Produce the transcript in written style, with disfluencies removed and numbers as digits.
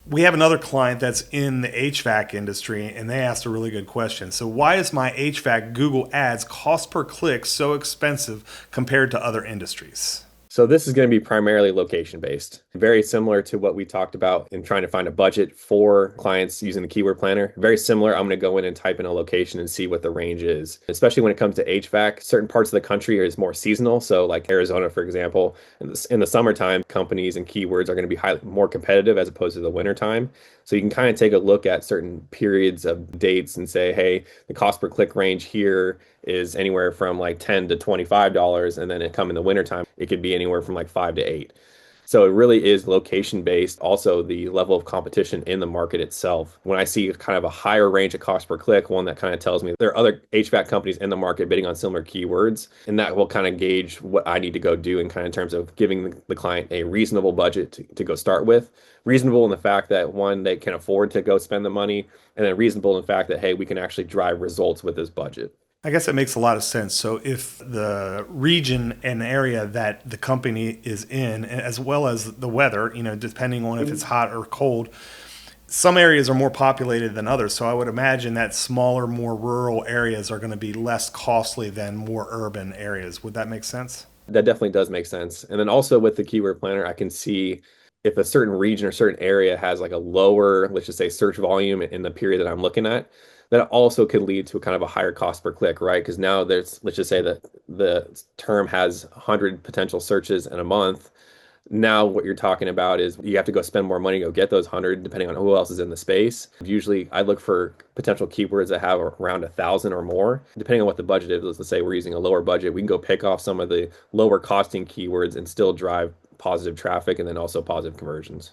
We have another client that's in the HVAC industry, and they asked a really good question. So, why is my HVAC Google Ads cost per click so expensive compared to other industries? So this is going to be primarily location based, very similar to what we talked about in trying to find a budget for clients using the keyword planner. Very similar. I'm going to go in and type in a location and see what the range is. Especially when it comes to HVAC, certain parts of the country is more seasonal. So like Arizona, for example, in the summertime, companies and keywords are going to be more competitive as opposed to the wintertime. So you can kind of take a look at certain periods of dates and say, hey, the cost per click range here is anywhere from like $10 to $25. And then it come in the wintertime, it could be anywhere from like 5 to 8. So it really is location based. Also, the level of competition in the market itself. When I see kind of a higher range of cost per click, one that kind of tells me there are other HVAC companies in the market bidding on similar keywords, and that will kind of gauge what I need to go do in kind of in terms of giving the client a reasonable budget to go start with. Reasonable in the fact that one, they can afford to go spend the money, and then reasonable in the fact that, hey, we can actually drive results with this budget. I guess that makes a lot of sense. So, if the region and area that the company is in, as well as the weather, depending on if it's hot or cold, some areas are more populated than others. So, I would imagine that smaller, more rural areas are going to be less costly than more urban areas. Would that make sense? That definitely does make sense. And then also with the keyword planner, I can see if a certain region or certain area has like a lower, let's just say, search volume in the period that I'm looking at, that also could lead to a kind of a higher cost per click, right? Because now let's just say that the term has 100 potential searches in a month. Now what you're talking about is you have to go spend more money to go get those 100, depending on who else is in the space. Usually I look for potential keywords that have around 1,000 or more, depending on what the budget is. Let's say we're using a lower budget, we can go pick off some of the lower costing keywords and still drive positive traffic and then also positive conversions.